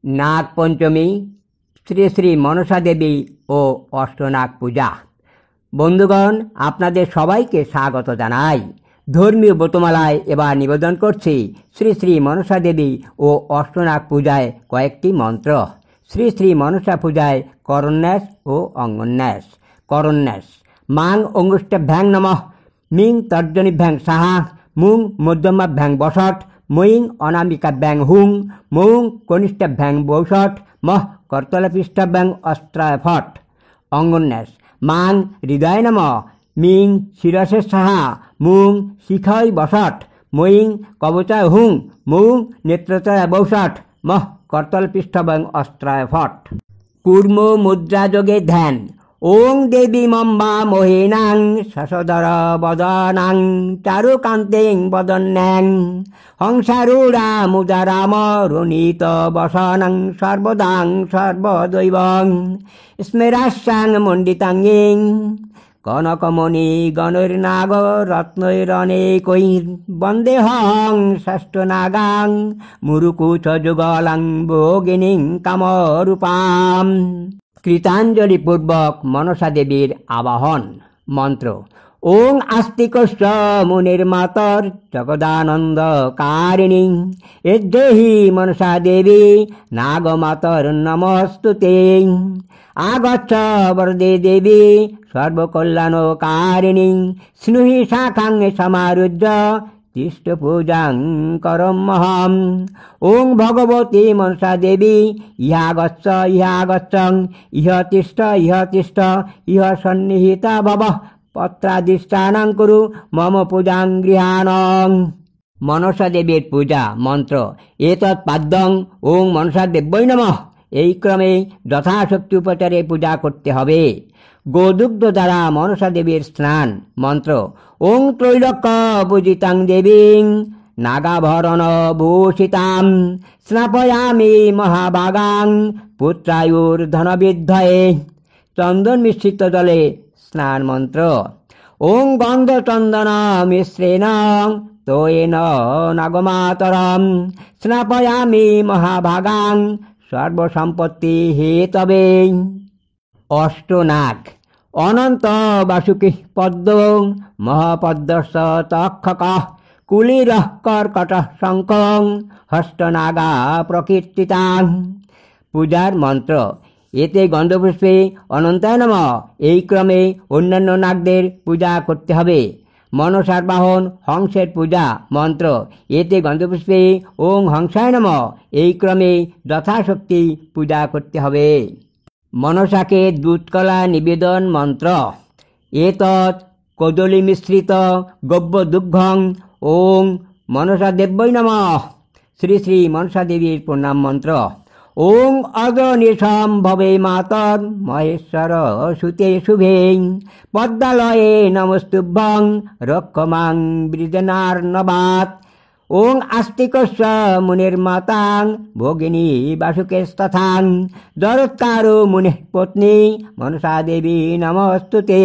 নাগ পঞ্চমী, শ্রী শ্রী মনসা দেবী ও অষ্টনাগ পূজা। বন্ধুগণ, আপনাদের সবাইকে স্বাগত জানাই। ধর্মীয় ব্রতমালায় এবার নিবেদন করছি শ্রী শ্রী মনসা দেবী ও অষ্টনাগ পূজায় কয়েকটি মন্ত্র। শ্রী শ্রী মনসা পূজায় করন্যাস ও অঙ্গন্যাস। করন্যাস: মাং অঙ্গুষ্টাভ্যাং নমঃ, মিং তর্জনীভ্যাং সাহা, মুং মধ্যমাভ্যাং বসট, ময়িং অনামিকাভ্যাং হুং, মৌং কনিষ্ঠাভ্যাং বৌষট, মহ করতলপৃষ্ঠাভ্যাং অস্ত্রায় ফট। অঙ্গন্যাস: মাং হৃদয় নমঃ, মিং শিরসে সাহা, মুং শিখয় বসট, ময়িং কবচায় হুং, মৌং নেত্রতয় বৌষট, মহ করতলপৃষ্ঠাভ্যাং অস্ত্রায় ফট। কূর্ম মুদ্রা যোগে ধ্যান। ওং দেবী মম্বা মোহিনাং শশধর বদনাং চারুকান্তিং বদন্যাং হংসারূঢ়া মুদারাম রুণীত বসনং সর্বদাং সর্বদৈবং স্মেরাস্যাং মণ্ডিতাঙ্গিং কনকমণি গণৈর্নাগ রত্নৈরনেকৈর বন্দেহং ষষ্ঠনাগাং মুরুকুচ যুগলাং ভোগিনীং কামরূপাম। কৃতাঞ্জলিপূর্বক মনসা দেবীর আবাহন। মন্ত্র: ওং আস্তিকস্য মুনির্মাতর জগদানন্দ কারিণী এদেহি মনসা দেবী নাগমাতর নমস্তুতে। আগচ্ছ বরদে দেবী সর্বকল্যাণ কারিণী স্নুহি শাখাং সমারুহ্য তিষ্ঠ পূজাং করমহম। ওং ভগবতী মনসা দেবী ইহা গচ্ছ ইহ তিষ্ঠ ইহ সন্নিহিতা ভব পত্রাদিষ্ঠানাং কুরু মম পূজাং গৃহাণং। মনসা দেবীর পূজা। মন্ত্র: এতৎ পাদ্যং ওং মনসা দেব্যৈ নমঃ। এই ক্রমে যথাশক্তি উপচারে পূজা করতে হবে। গোদুগ্ধ দ্বারা মনসা দেবীর স্নান। মন্ত্র: ওং ত্রৈলোক্য পূজিতাং দেবীং নাগাভরণ ভূষিতাম স্নাপয়ামি মহাভাগাং পুত্রায়ুর্ধনবিদ্ধয়ে। চন্দন মিশ্রিত জলে স্নান। মন্ত্র: ওং গন্ধচন্দন মিশ্রেণ তোয়েন নাগমাতরম স্নাপয়ামি মহাভাগাং সর্বসম্পত্তি হেতবে। অষ্টনাগ: অনন্ত বাসুকি পদ্ম মহাপদ্মস্য তক্ষকঃ কুলিরঃ কর্কটঃ শঙ্খং হস্তনাগা প্রকীর্তিতাং। পূজার মন্ত্র: এতে গন্ধপুষ্পে অনন্তায় নমঃ। এই ক্রমে অন্যান্য নাগদের পূজা করতে হবে। মনসার বাহন হংসের পূজা। মন্ত্র: এতে গন্ধপুষ্পে ওং হংসায় নমঃ। এই ক্রমে যথাশক্তি পূজা করতে হবে। মনসাকে দুধকলা নিবেদন। মন্ত্র: এতৎ কদলী মিশ্রিত গব্য দুগ্ধং ওং মনসা দেব্যৈ নমঃ। শ্রী শ্রী মনসা দেবীর প্রণাম মন্ত্র: ওং অগ্রনিশম ভবে মাতর মহেশ্বর সুতে শুভে পদ্মালয়ে নমস্তুভ্যং রক্ষমাং বৃজনার্ণবাত। ওং আস্তিকস্য মুনির্মাতাং ভোগিনী বাসুকেস্তথাং জরৎকারো মুনিঃ পত্নী মনসা দেবী নমস্তুতে।